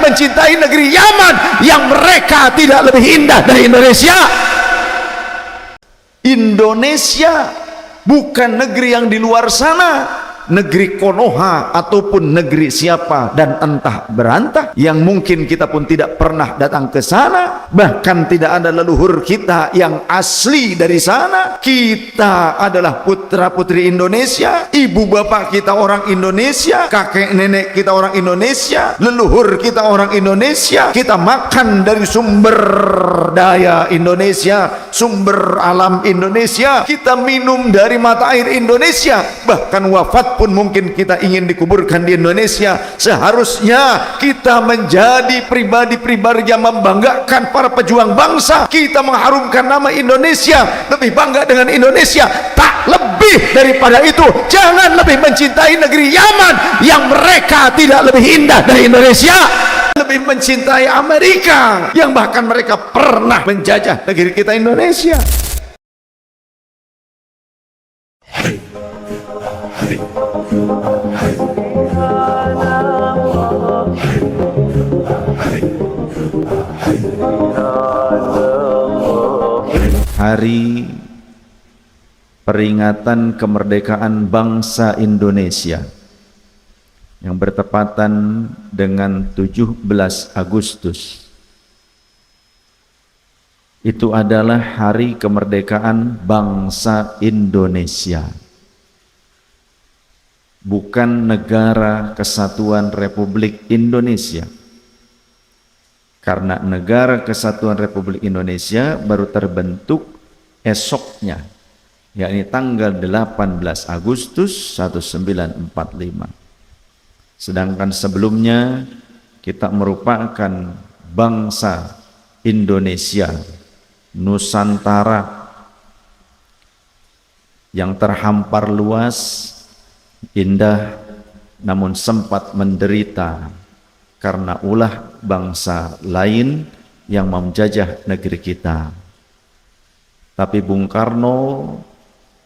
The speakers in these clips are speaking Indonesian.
mencintai negeri Yaman yang mereka tidak lebih indah dari Indonesia. Indonesia bukan negeri yang di luar sana, negeri Konoha ataupun negeri siapa dan entah berantah yang mungkin kita pun tidak pernah datang ke sana, bahkan tidak ada leluhur kita yang asli dari sana. Kita adalah putra putri Indonesia, ibu bapak kita orang Indonesia, kakek nenek kita orang Indonesia, leluhur kita orang Indonesia. Kita makan dari sumber daya Indonesia, sumber alam Indonesia, kita minum dari mata air Indonesia, bahkan wafat pun mungkin kita ingin dikuburkan di Indonesia. Seharusnya kita menjadi pribadi-pribadi yang membanggakan para pejuang bangsa. Kita mengharumkan nama Indonesia, lebih bangga dengan Indonesia. Tak lebih daripada itu, jangan lebih mencintai negeri Yaman yang mereka tidak lebih indah dari Indonesia, lebih mencintai Amerika yang bahkan mereka pernah menjajah negeri kita Indonesia. Hari peringatan kemerdekaan bangsa Indonesia yang bertepatan dengan 17 Agustus itu adalah hari kemerdekaan bangsa Indonesia, bukan Negara Kesatuan Republik Indonesia. Karena Negara Kesatuan Republik Indonesia baru terbentuk esoknya, yakni tanggal 18 Agustus 1945. Sedangkan sebelumnya kita merupakan bangsa Indonesia, Nusantara yang terhampar luas, indah, namun sempat menderita karena ulah bangsa lain yang menjajah negeri kita. Tapi Bung Karno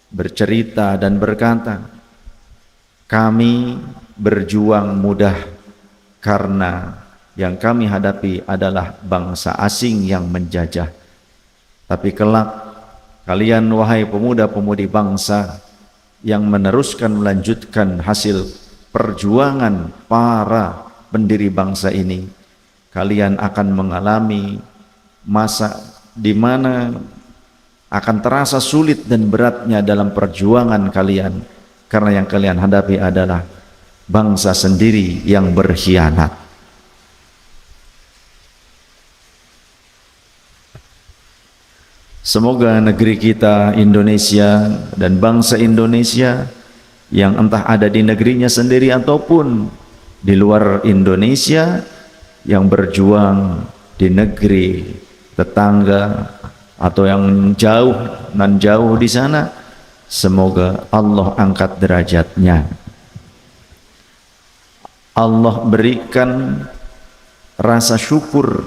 bercerita dan berkata, kami berjuang mudah karena yang kami hadapi adalah bangsa asing yang menjajah. Tapi kelak kalian wahai pemuda-pemudi bangsa yang meneruskan melanjutkan hasil perjuangan para pendiri bangsa ini, kalian akan mengalami masa di mana akan terasa sulit dan beratnya dalam perjuangan kalian, karena yang kalian hadapi adalah bangsa sendiri yang berkhianat. Semoga negeri kita Indonesia dan bangsa Indonesia yang entah ada di negerinya sendiri ataupun di luar Indonesia yang berjuang di negeri tetangga atau yang jauh dan jauh di sana, semoga Allah angkat derajatnya. Allah berikan rasa syukur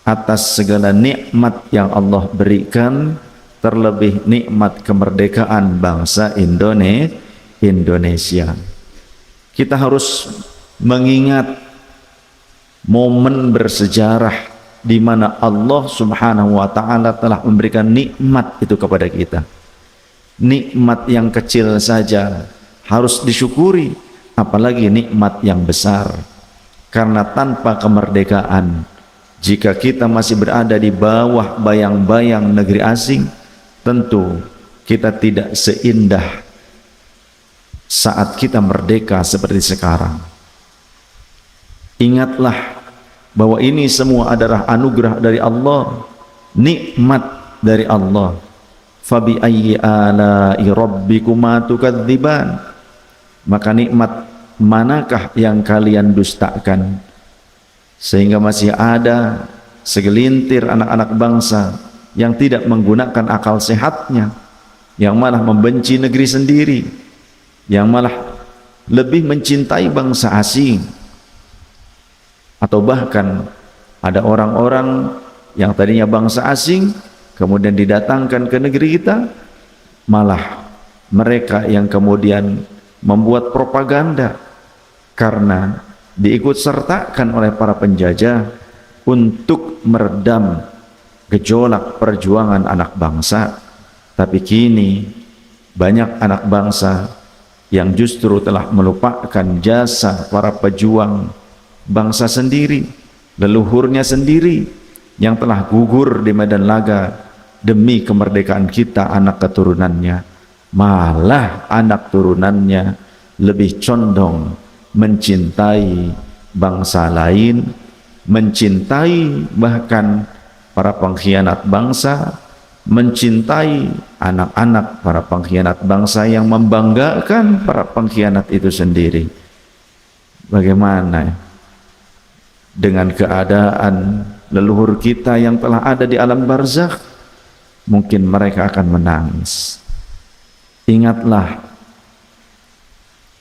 atas segala nikmat yang Allah berikan, terlebih nikmat kemerdekaan bangsa Indonesia. Kita harus mengingat momen bersejarah di mana Allah Subhanahu wa taala telah memberikan nikmat itu kepada kita. Nikmat yang kecil saja harus disyukuri, apalagi nikmat yang besar. Karena tanpa kemerdekaan, jika kita masih berada di bawah bayang-bayang negeri asing, tentu kita tidak seindah saat kita merdeka seperti sekarang. Ingatlah bahwa ini semua adalah anugerah dari Allah, nikmat dari Allah. Fabi ayyi ala'i rabbikuma tukadziban, maka nikmat manakah yang kalian dustakan? Sehingga masih ada segelintir anak-anak bangsa yang tidak menggunakan akal sehatnya, yang malah membenci negeri sendiri, yang malah lebih mencintai bangsa asing. Atau bahkan ada orang-orang yang tadinya bangsa asing kemudian didatangkan ke negeri kita, malah mereka yang kemudian membuat propaganda karena diikut sertakan oleh para penjajah untuk meredam gejolak perjuangan anak bangsa. Tapi kini banyak anak bangsa yang justru telah melupakan jasa para pejuang bangsa sendiri, leluhurnya sendiri yang telah gugur di medan laga demi kemerdekaan kita, anak keturunannya. Malah anak turunannya lebih condong mencintai bangsa lain, mencintai bahkan para pengkhianat bangsa, mencintai anak-anak para pengkhianat bangsa yang membanggakan para pengkhianat itu sendiri. Bagaimana dengan keadaan leluhur kita yang telah ada di alam barzakh? Mungkin mereka akan menangis. Ingatlah,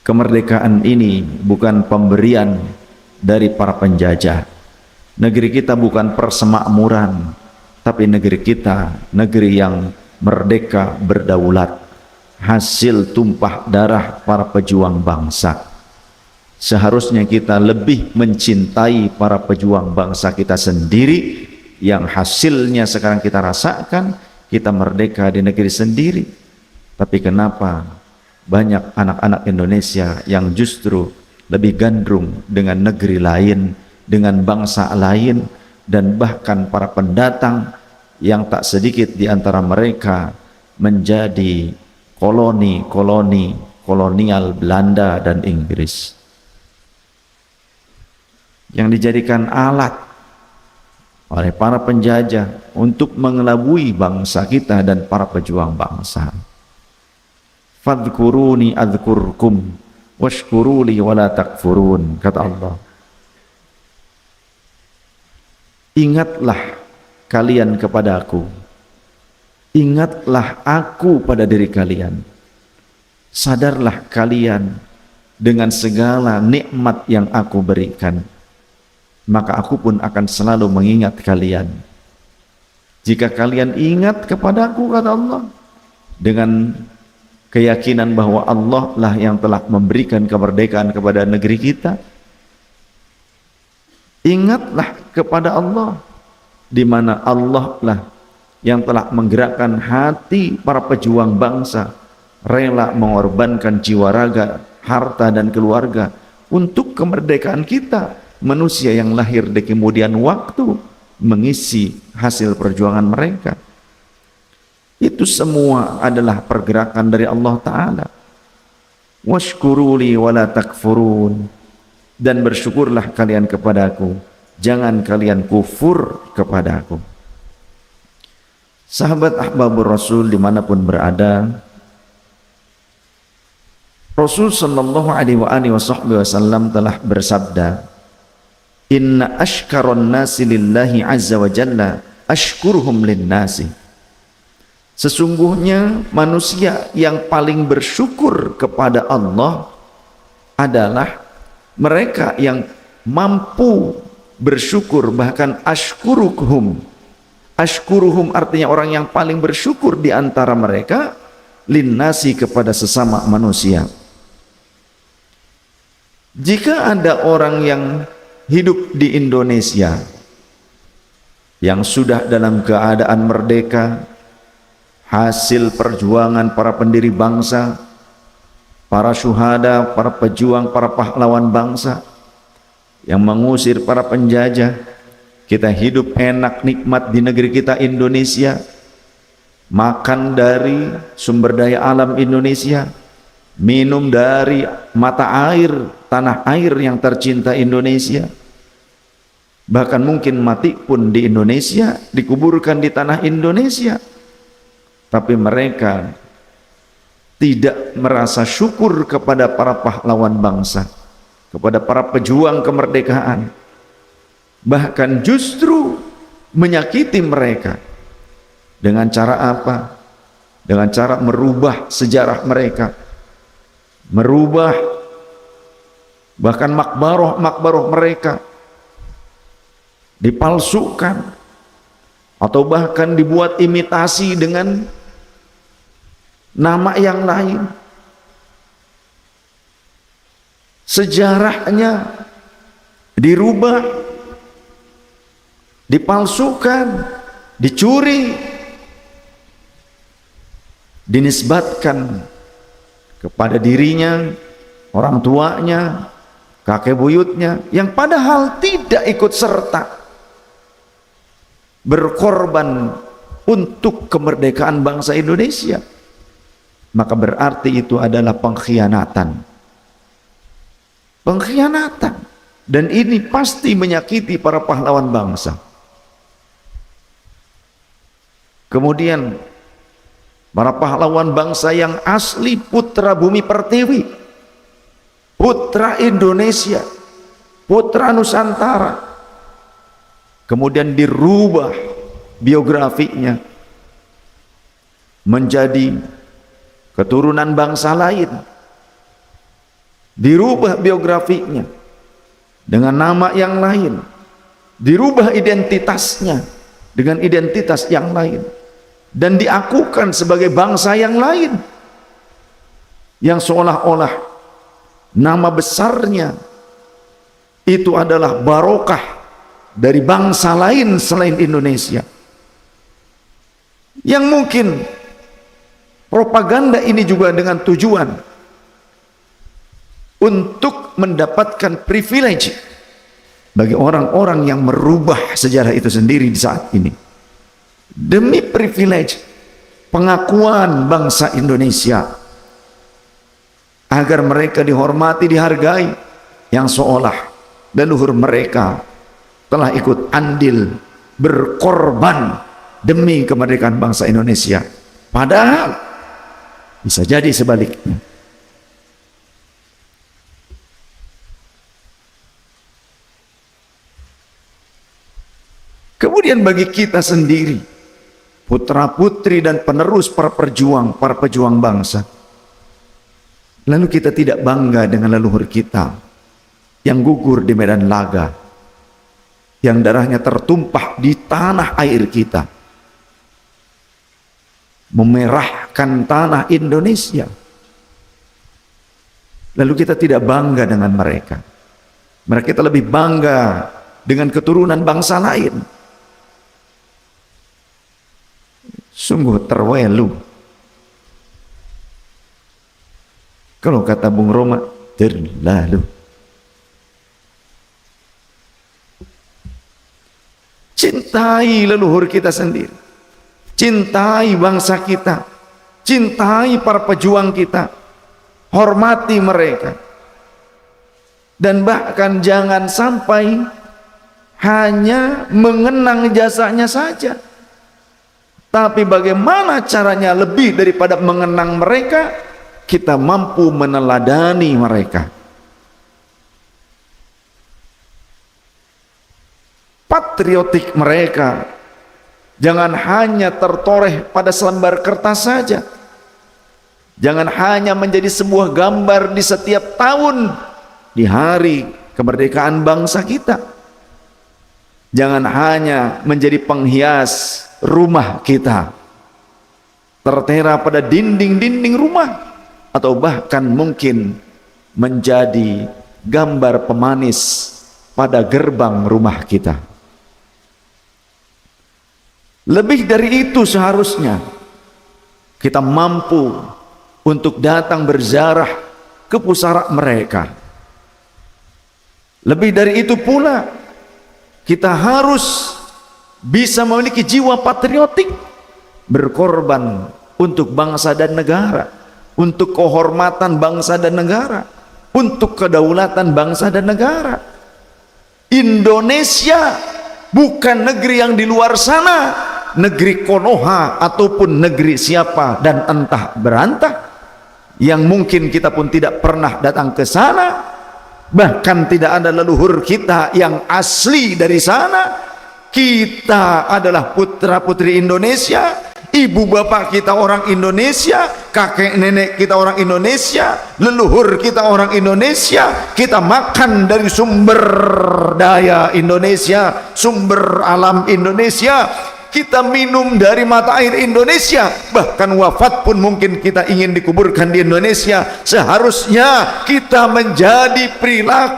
kemerdekaan ini bukan pemberian dari para penjajah. Negeri kita bukan persemakmuran, tapi negeri kita negeri yang merdeka berdaulat, hasil tumpah darah para pejuang bangsa. Seharusnya kita lebih mencintai para pejuang bangsa kita sendiri yang hasilnya sekarang kita rasakan. Kita merdeka di negeri sendiri, tapi kenapa banyak anak-anak Indonesia yang justru lebih gandrung dengan negeri lain, dengan bangsa lain, dan bahkan para pendatang yang tak sedikit di antara mereka menjadi koloni-koloni kolonial Belanda dan Inggris yang dijadikan alat oleh para penjajah untuk mengelabui bangsa kita dan para pejuang bangsa. Fadhkuruni adzkurkum washkuruli wala takfurun, kata Allah. Ingatlah kalian kepadaku, ingatlah aku pada diri kalian, sadarlah kalian dengan segala nikmat yang aku berikan, maka aku pun akan selalu mengingat kalian. Jika kalian ingat kepadaku, kata Allah, dengan keyakinan bahwa Allah lah yang telah memberikan kemerdekaan kepada negeri kita, ingatlah kepada Allah, di mana Allah lah yang telah menggerakkan hati para pejuang bangsa, rela mengorbankan jiwa raga, harta dan keluarga untuk kemerdekaan kita. Manusia yang lahir di kemudian waktu mengisi hasil perjuangan mereka. Itu semua adalah pergerakan dari Allah Ta'ala. Washkuruli wala takfurun, dan bersyukurlah kalian kepadaku, jangan kalian kufur kepadaku. Sahabat ahbabur Rasul dimanapun berada, Rasul sallallahu alaihi wasallam telah bersabda, inna ashkaron nasi lillahi azza wa jalla ashkurhum linnasi. Sesungguhnya manusia yang paling bersyukur kepada Allah adalah mereka yang mampu bersyukur. Bahkan ashkuruhum, ashkuruhum artinya orang yang paling bersyukur di antara mereka, linnasi kepada sesama manusia. Jika ada orang yang hidup di Indonesia yang sudah dalam keadaan merdeka, hasil perjuangan para pendiri bangsa, para syuhada, para pejuang, para pahlawan bangsa yang mengusir para penjajah, kita hidup enak nikmat di negeri kita Indonesia, makan dari sumber daya alam Indonesia, minum dari mata air tanah air yang tercinta Indonesia, bahkan mungkin mati pun di Indonesia, dikuburkan di tanah Indonesia, tapi mereka tidak merasa syukur kepada para pahlawan bangsa, kepada para pejuang kemerdekaan, bahkan justru menyakiti mereka. Dengan cara apa? Dengan cara merubah sejarah mereka, merubah bahkan makbaroh mereka dipalsukan, atau bahkan dibuat imitasi dengan nama yang lain. Sejarahnya dirubah, dipalsukan, dicuri, dinisbatkan kepada dirinya, orang tuanya, kakek buyutnya, yang padahal tidak ikut serta berkorban untuk kemerdekaan bangsa Indonesia, maka berarti itu adalah pengkhianatan. Pengkhianatan. Dan ini pasti menyakiti para pahlawan bangsa. Kemudian para pahlawan bangsa yang asli putra bumi pertiwi, putra Indonesia, putra Nusantara, kemudian dirubah biografinya menjadi keturunan bangsa lain, dirubah biografinya dengan nama yang lain, dirubah identitasnya dengan identitas yang lain, dan diakukan sebagai bangsa yang lain, yang seolah-olah nama besarnya itu adalah barokah dari bangsa lain selain Indonesia. Yang mungkin propaganda ini juga dengan tujuan untuk mendapatkan privilege bagi orang-orang yang merubah sejarah itu sendiri di saat ini, demi privilege pengakuan bangsa Indonesia, agar mereka dihormati, dihargai, yang seolah leluhur mereka telah ikut andil berkorban demi kemerdekaan bangsa Indonesia. Padahal bisa jadi sebaliknya. Kemudian bagi kita sendiri, putra putri dan penerus para pejuang bangsa, lalu kita tidak bangga dengan leluhur kita yang gugur di medan laga, yang darahnya tertumpah di tanah air kita, memerahkan tanah Indonesia. Lalu kita tidak bangga dengan mereka. Kita lebih bangga dengan keturunan bangsa lain. Sungguh terwelu. Kalau kata Bung Roma, terlalu. Cintai leluhur kita sendiri, cintai bangsa kita, cintai para pejuang kita, hormati mereka, dan bahkan jangan sampai hanya mengenang jasanya saja, tapi bagaimana caranya lebih daripada mengenang mereka, kita mampu meneladani mereka. Patriotik mereka jangan hanya tertoreh pada selembar kertas saja, jangan hanya menjadi sebuah gambar di setiap tahun di hari kemerdekaan bangsa kita, jangan hanya menjadi penghias rumah kita, tertera pada dinding-dinding rumah, atau bahkan mungkin menjadi gambar pemanis pada gerbang rumah kita. Lebih dari itu, seharusnya kita mampu untuk datang berziarah ke pusara mereka. Lebih dari itu pula, kita harus bisa memiliki jiwa patriotik, berkorban untuk bangsa dan negara, untuk kehormatan bangsa dan negara, untuk kedaulatan bangsa dan negara. Indonesia bukan negeri yang di luar sana, negeri Konoha ataupun negeri siapa dan entah berantah, yang mungkin kita pun tidak pernah datang ke sana, bahkan tidak ada leluhur kita yang asli dari sana. Kita adalah putra putri Indonesia, ibu bapak kita orang Indonesia, kakek nenek kita orang Indonesia, leluhur kita orang Indonesia. Kita makan dari sumber daya Indonesia, sumber alam Indonesia. kita minum dari mata air Indonesia, bahkan wafat pun mungkin kita ingin dikuburkan di Indonesia. Seharusnya kita menjadi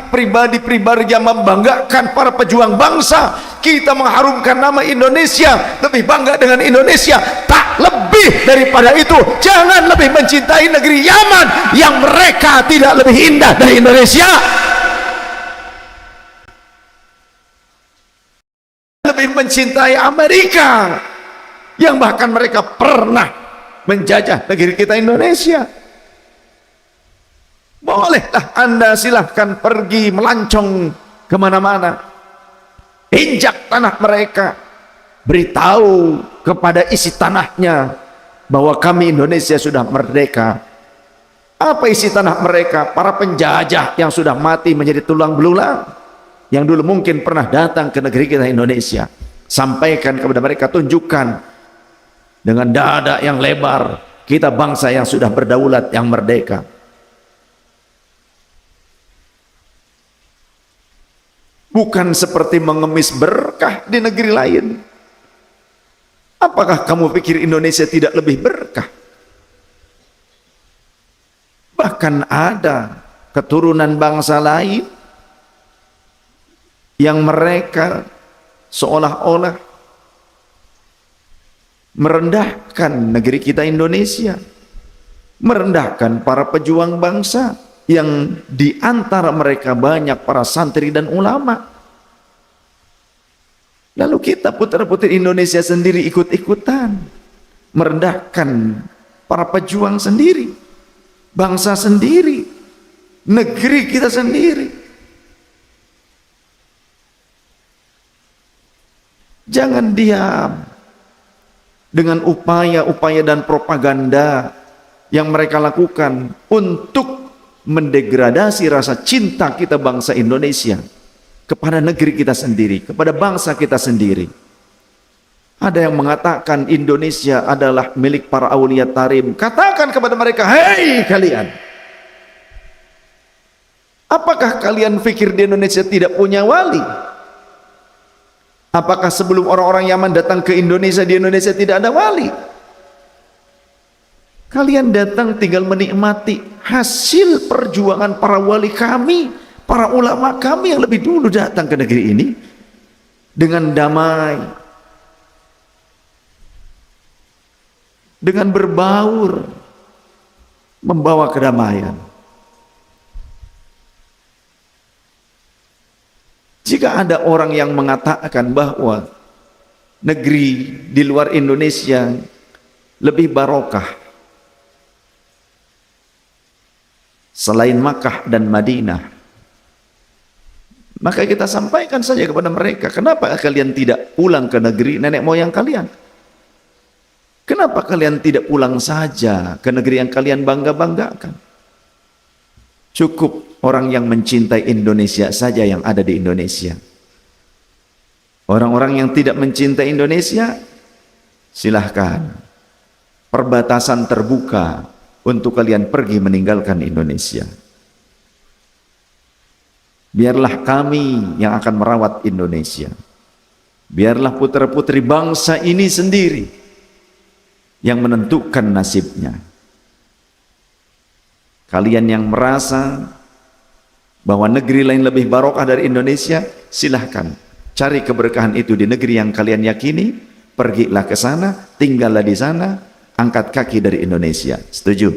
pribadi-pribadi yang membanggakan para pejuang bangsa. Kita mengharumkan nama Indonesia, lebih bangga dengan Indonesia. Tak lebih daripada itu, jangan lebih mencintai negeri Yaman yang mereka tidak lebih indah dari Indonesia, lebih mencintai Amerika yang bahkan mereka pernah menjajah negeri kita Indonesia. Bolehlah Anda silahkan pergi melancong kemana-mana, injak tanah mereka, beritahu kepada isi tanahnya bahwa kami Indonesia sudah merdeka. Apa isi tanah mereka? Para penjajah yang sudah mati menjadi tulang belulang, yang dulu mungkin pernah datang ke negeri kita Indonesia. Sampaikan kepada mereka, tunjukkan dengan dada yang lebar, kita bangsa yang sudah berdaulat, yang merdeka. Bukan seperti mengemis berkah di negeri lain. Apakah kamu pikir Indonesia tidak lebih berkah? Bahkan ada keturunan bangsa lain yang mereka seolah-olah merendahkan negeri kita Indonesia, merendahkan para pejuang bangsa, yang di antara mereka banyak para santri dan ulama. Lalu kita putra-putri Indonesia sendiri ikut-ikutan merendahkan para pejuang sendiri, bangsa sendiri, negeri kita sendiri. Jangan diam dengan upaya-upaya dan propaganda yang mereka lakukan untuk mendegradasi rasa cinta kita bangsa Indonesia kepada negeri kita sendiri, kepada bangsa kita sendiri. Ada yang mengatakan Indonesia adalah milik para aulia tarim. Katakan kepada mereka, hei kalian, apakah kalian pikir di Indonesia tidak punya wali? Apakah sebelum orang-orang Yaman datang ke Indonesia, di Indonesia tidak ada wali? Kalian datang tinggal menikmati hasil perjuangan para wali kami, para ulama kami yang lebih dulu datang ke negeri ini dengan damai, dengan berbaur, membawa kedamaian. Jika ada orang yang mengatakan bahwa negeri di luar Indonesia lebih barokah selain Makkah dan Madinah, maka kita sampaikan saja kepada mereka, kenapa kalian tidak pulang ke negeri nenek moyang kalian? Kenapa kalian tidak pulang saja ke negeri yang kalian bangga-banggakan? Cukup orang yang mencintai Indonesia saja yang ada di Indonesia. Orang-orang yang tidak mencintai Indonesia, silahkan, perbatasan terbuka untuk kalian pergi meninggalkan Indonesia. Biarlah kami yang akan merawat Indonesia. Biarlah putra-putri bangsa ini sendiri yang menentukan nasibnya. Kalian yang merasa bahwa negeri lain lebih barokah dari Indonesia, silahkan cari keberkahan itu di negeri yang kalian yakini, pergilah ke sana, tinggallah di sana, angkat kaki dari Indonesia. Setuju?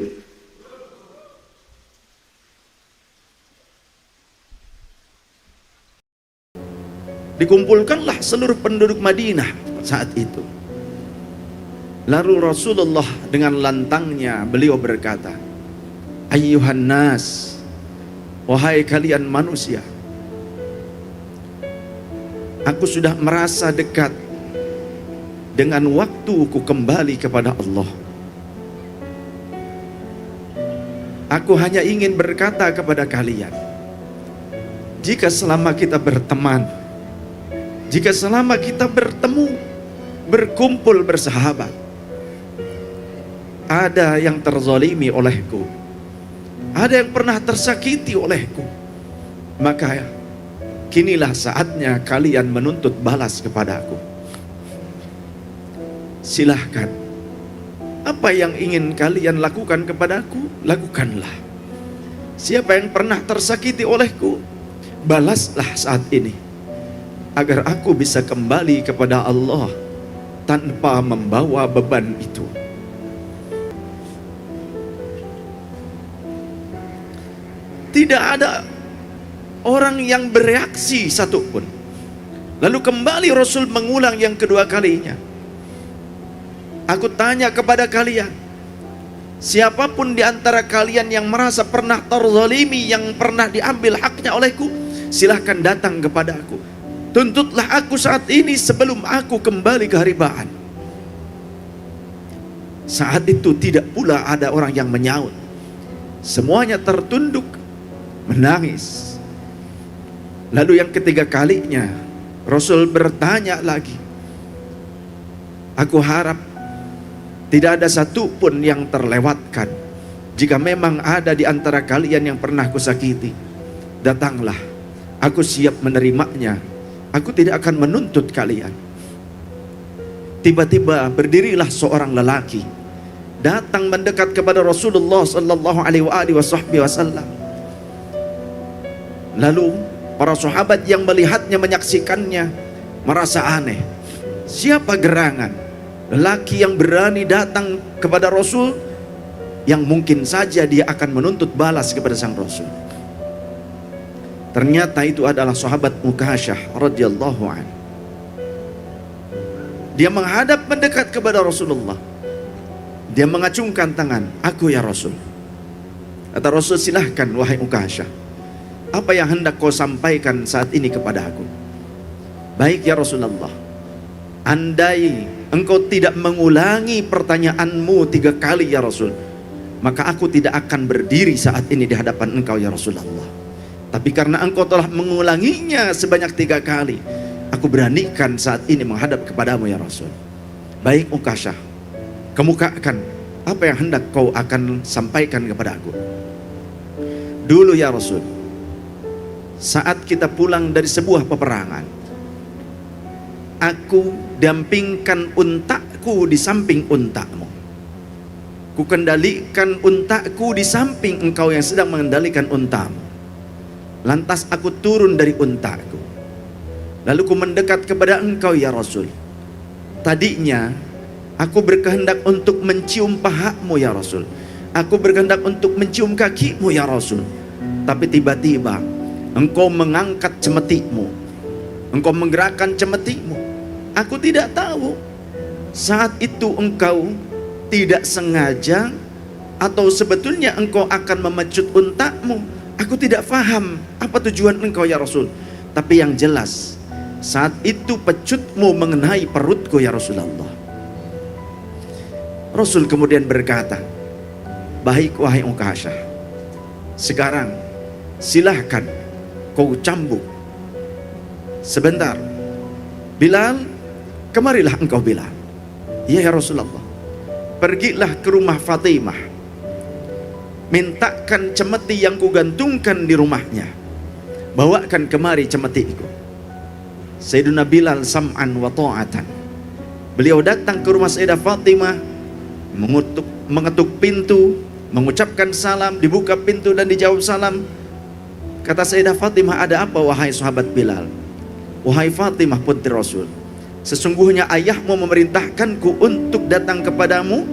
Dikumpulkanlah seluruh penduduk Madinah saat itu. Lalu Rasulullah dengan lantangnya beliau berkata, ayyuhan nas, wahai kalian manusia, aku sudah merasa dekat dengan waktuku kembali kepada Allah. Aku hanya ingin berkata kepada kalian, jika selama kita berteman, jika selama kita bertemu, berkumpul bersahabat, ada yang terzalimi olehku, ada yang pernah tersakiti olehku, maka kinilah saatnya kalian menuntut balas kepadaku. silahkan. Apa yang ingin kalian lakukan kepadaku, lakukanlah. Siapa yang pernah tersakiti olehku, balaslah saat ini, agar aku bisa kembali kepada Allah tanpa membawa beban itu. Tidak ada orang yang bereaksi satupun. Lalu kembali Rasul mengulang yang kedua kalinya. Aku tanya kepada kalian, siapapun di antara kalian yang merasa pernah terzalimi, yang pernah diambil haknya olehku, silahkan datang kepada aku. Tuntutlah aku saat ini sebelum aku kembali ke haribaan. Saat itu tidak pula ada orang yang menyaut. Semuanya tertunduk menangis. Lalu yang ketiga kalinya Rasul bertanya lagi. Aku harap tidak ada satupun yang terlewatkan. Jika memang ada di antara kalian yang pernah kusakiti, datanglah, aku siap menerimanya. Aku tidak akan menuntut kalian. Tiba-tiba berdirilah seorang lelaki, datang mendekat kepada Rasulullah sallallahu alaihi wasallam. Lalu para sahabat yang melihatnya, menyaksikannya, merasa aneh. Siapa gerangan lelaki yang berani datang kepada Rasul, yang mungkin saja dia akan menuntut balas kepada sang Rasul? Ternyata itu adalah sahabat Ukasyah radhiyallahu anhu. Dia menghadap mendekat kepada Rasulullah. Dia mengacungkan tangan, aku ya Rasul. Kata Rasul, silahkan wahai Ukasyah, apa yang hendak kau sampaikan saat ini kepada aku? Baik ya Rasulullah, andai engkau tidak mengulangi pertanyaanmu 3 kali ya Rasul, maka aku tidak akan berdiri saat ini di hadapan engkau ya Rasulullah. Tapi karena engkau telah mengulanginya sebanyak 3 kali, aku beranikan saat ini menghadap kepadamu ya Rasul. Baik Ukasyah, kemukakan apa yang hendak kau akan sampaikan kepada aku. Dulu ya Rasul, saat kita pulang dari sebuah peperangan, aku dampingkan untaku di samping untamu. Ku kendalikan untaku di samping engkau yang sedang mengendalikan untamu. Lantas aku turun dari untaku, lalu ku mendekat kepada engkau ya Rasul. Tadinya aku berkehendak untuk mencium pahamu ya Rasul, aku berkehendak untuk mencium kakimu ya Rasul. Tapi tiba-tiba engkau mengangkat cemetimu, engkau menggerakkan cemetimu. Aku tidak tahu saat itu engkau tidak sengaja atau sebetulnya engkau akan memecut untamu. Aku tidak paham apa tujuan engkau ya Rasul. Tapi yang jelas, saat itu pecutmu mengenai perutku ya Rasulullah. Rasul kemudian berkata, baik wahai Ukasyah, sekarang silahkan kau cambuk. Sebentar, Bilal, kemarilah engkau Bilal. Ya Rasulullah. Pergilah ke rumah Fatimah, mintakan cemeti yang kugantungkan di rumahnya, bawakan kemari cemetiku. Sayyidina Bilal sam'an wa ta'atan. Beliau datang ke rumah Sayyidah Fatimah, mengetuk pintu, mengucapkan salam, dibuka pintu dan dijawab salam. Kata Sayyidah Fatimah, ada apa wahai sahabat Bilal? Wahai Fatimah putri Rasul, sesungguhnya ayahmu memerintahkanku untuk datang kepadamu,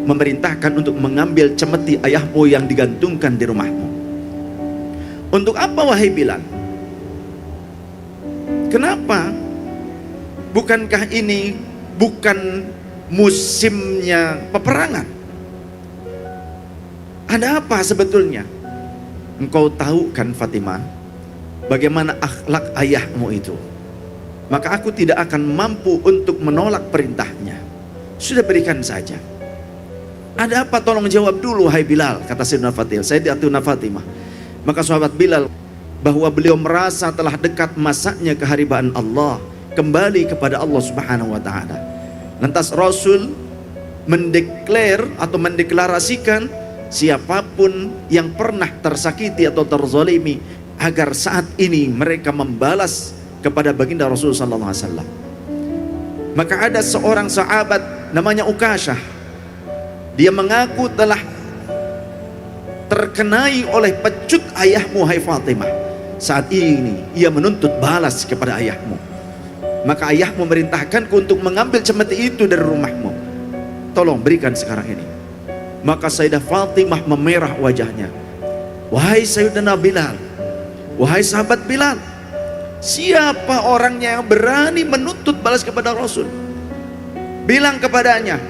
memerintahkan untuk mengambil cemeti ayahmu yang digantungkan di rumahmu. Untuk apa wahai Bilal? Kenapa? Bukankah ini bukan musimnya peperangan? Ada apa sebetulnya? Engkau tahu kan Fatimah, bagaimana akhlak ayahmu itu. Maka aku tidak akan mampu untuk menolak perintahnya. Sudah berikan saja. Ada apa, tolong jawab dulu hai Bilal, kata Sayyidina Fatimah. Sayyidatuna Fatimah. Maka sahabat Bilal, bahwa beliau merasa telah dekat masanya keharibaan Allah, kembali kepada Allah Subhanahu wa taala. Lantas Rasul mendeklarasikan siapapun yang pernah tersakiti atau terzalimi, agar saat ini mereka membalas kepada baginda Rasul sallallahu alaihi wasallam. Maka ada seorang sahabat namanya Ukasyah. Dia mengaku telah terkenai oleh pecut ayahmu, hai Fatimah. Saat ini ia menuntut balas kepada ayahmu. Maka ayahmu merintahkanku untuk mengambil cemeti itu dari rumahmu. Tolong berikan sekarang ini. Maka Sayyidah Fatimah memerah wajahnya. Wahai Sayyidina Bilal, wahai sahabat Bilal, siapa orangnya yang berani menuntut balas kepada Rasul? Bilang kepadanya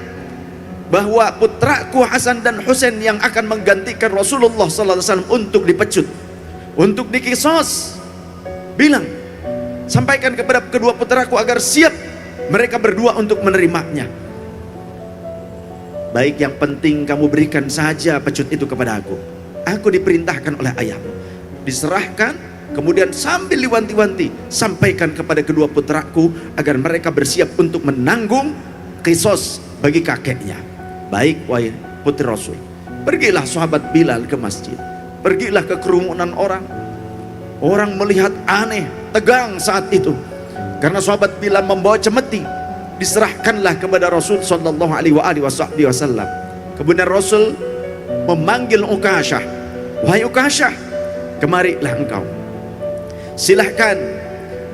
bahwa putraku Hasan dan Husain yang akan menggantikan Rasulullah SAW untuk dipecut, untuk dikisos. Bilang, sampaikan kepada kedua putraku agar siap mereka berdua untuk menerimanya. Baik, yang penting kamu berikan saja pecut itu kepada aku. Aku diperintahkan oleh ayahmu. Diserahkan, kemudian sambil diwanti-wanti, sampaikan kepada kedua putraku agar mereka bersiap untuk menanggung kisos bagi kakeknya. Baik, wahai putri Rasul. Pergilah sahabat Bilal ke masjid. Pergilah ke kerumunan orang. Orang melihat aneh, tegang saat itu, karena sahabat Bilal membawa cemeti. Diserahkanlah kepada Rasul sallallahu alaihi wasallam. Kemudian Rasul memanggil Ukasyah. Wahai Ukasyah, kemarilah engkau. Silahkan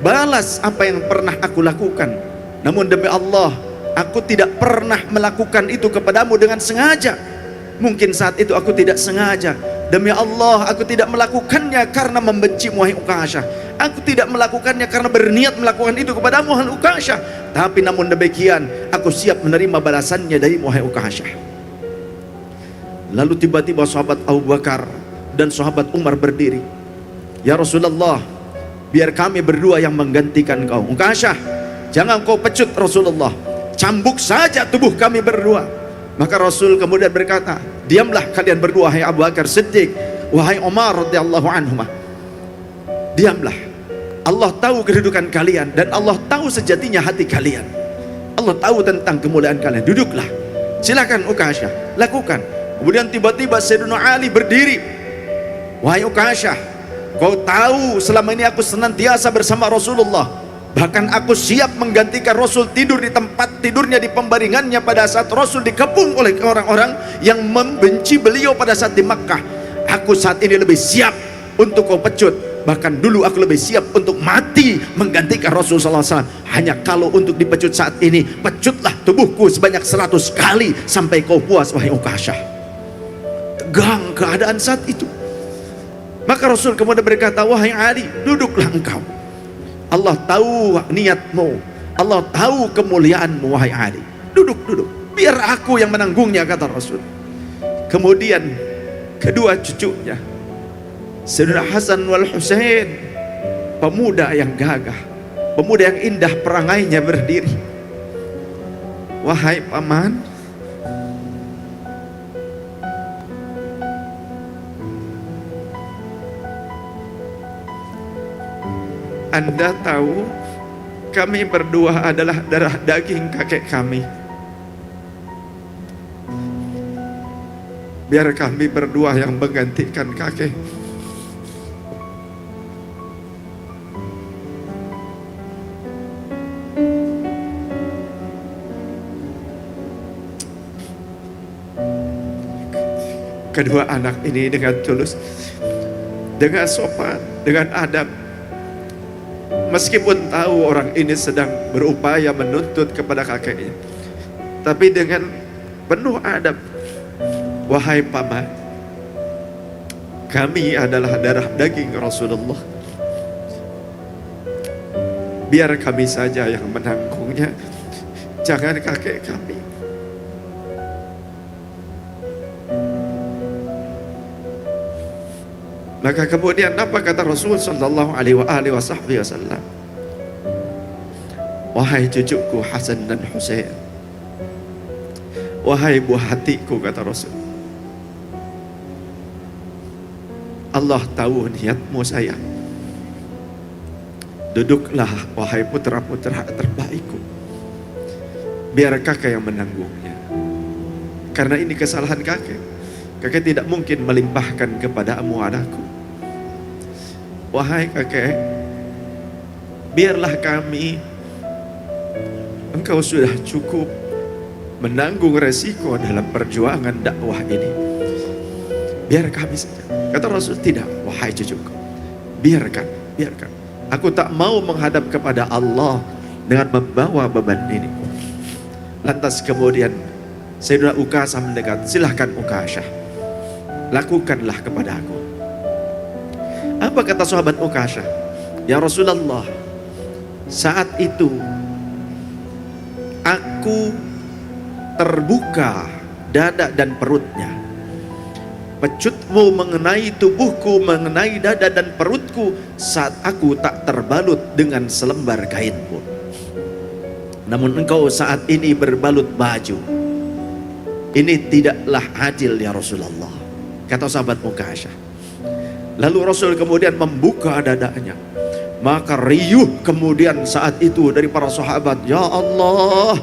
balas apa yang pernah aku lakukan. Namun demi Allah, aku tidak pernah melakukan itu kepadamu dengan sengaja. Mungkin saat itu aku tidak sengaja. Demi Allah, aku tidak melakukannya karena membenci wahai Ukasyah. Aku tidak melakukannya karena berniat melakukan itu kepadamu, wahai Ukasyah. Tapi namun demikian, aku siap menerima balasannya dari wahai Ukasyah. Lalu tiba-tiba sahabat Abu Bakar dan sahabat Umar berdiri. Ya Rasulullah, biar kami berdua yang menggantikan kau. Ukasyah, jangan kau pecut Rasulullah, cambuk saja tubuh kami berdua. Maka Rasul kemudian berkata, diamlah kalian berdua, hai Abu Bakar Siddiq, wahai Umar radhiyallahu anhuma. Diamlah. Allah tahu kedudukan kalian dan Allah tahu sejatinya hati kalian. Allah tahu tentang kemuliaan kalian. Duduklah. Silakan Ukasyah, lakukan. Kemudian tiba-tiba Sayyidina Ali berdiri. Wahai Ukasyah, kau tahu selama ini aku senantiasa bersama Rasulullah. Bahkan aku siap menggantikan Rasul tidur di tempat tidurnya di pembaringannya pada saat Rasul dikepung oleh orang-orang yang membenci beliau pada saat di Makkah. Aku saat ini lebih siap untuk kau pecut. Bahkan dulu aku lebih siap untuk mati menggantikan Rasul SAW. Hanya kalau untuk dipecut saat ini, pecutlah tubuhku sebanyak 100 kali sampai kau puas, wahai Ukasyah. Tegang keadaan saat itu. Maka Rasul kemudian berkata, wahai Ali, duduklah engkau. Allah tahu niatmu, Allah tahu kemuliaanmu, wahai Ali. Duduk, duduk. Biar aku yang menanggungnya, kata Rasul. Kemudian kedua cucunya, Saudara Hasan wal Husain, pemuda yang gagah, pemuda yang indah perangainya, berdiri. Wahai paman, Anda tahu kami berdua adalah darah daging kakek kami. Biar kami berdua yang menggantikan kakek. Kedua anak ini dengan tulus, dengan sopan, dengan adab, meskipun tahu orang ini sedang berupaya menuntut kepada kakeknya, tapi dengan penuh adab. Wahai paman, kami adalah darah daging Rasulullah. Biar kami saja yang menanggungnya, jangan kakek kami. Maka kemudian apa kata Rasul sallallahu alaihi wasallam? Wahai cucuku Hasan dan Husain, wahai buah hatiku, kata Rasul, Allah tahu niatmu sayang. Duduklah wahai putra-putra terbaikku, biar kakek yang menanggungnya. Karena ini kesalahan kakek. Kakek tidak mungkin melimpahkan kepadamu anakku. Wahai kakek, biarlah kami engkau sudah cukup menanggung resiko dalam perjuangan dakwah ini. Biar kami saja. Kata Rasul, tidak wahai cucuku, biarkan. Aku tak mau menghadap kepada Allah dengan membawa beban ini. Lantas kemudian Sayyidina Ukasah mendekat, silahkan Ukasah, lakukanlah kepada aku. Apa kata sahabat Ukasah? Ya Rasulullah, saat itu aku terbuka dada dan perutnya. Pecutmu mengenai tubuhku, mengenai dada dan perutku saat aku tak terbalut dengan selembar kain pun. Namun engkau saat ini berbalut baju. Ini tidaklah adil ya Rasulullah, kata sahabat Ukasah. Lalu Rasul kemudian membuka dadanya. Maka riuh kemudian saat itu dari para sahabat, ya Allah,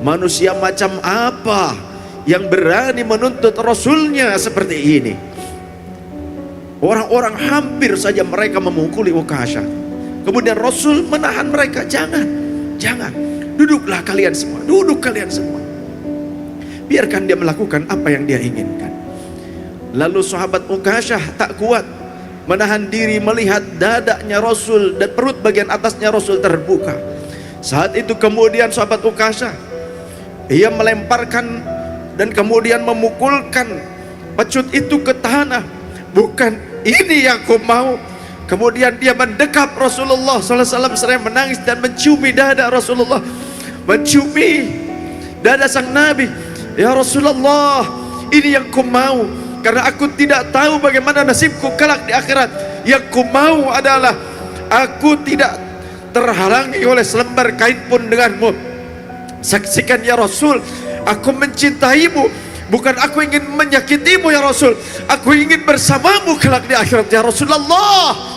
manusia macam apa yang berani menuntut Rasulnya seperti ini? Orang-orang hampir saja mereka memukuli Ukasah. Kemudian Rasul menahan mereka, jangan, duduklah kalian semua, biarkan dia melakukan apa yang dia inginkan. Lalu sahabat Ukasah tak kuat menahan diri melihat dadanya Rasul dan perut bagian atasnya Rasul terbuka. Saat itu kemudian sahabat Ukasah, ia melemparkan dan kemudian memukulkan pecut itu ke tanah. Bukan ini yang aku mau. Kemudian dia mendekap Rasulullah SAW seraya menangis dan menciumi dada Rasulullah, menciumi dada sang Nabi. Ya Rasulullah, ini yang ku mau, karena aku tidak tahu bagaimana nasibku kelak di akhirat. Yang ku mau adalah aku tidak terhalangi oleh selembar kain pun denganmu. Saksikan ya Rasul, aku mencintaimu, bukan aku ingin menyakitimu ya Rasul. Aku ingin bersamamu kelak di akhirat ya Rasulullah.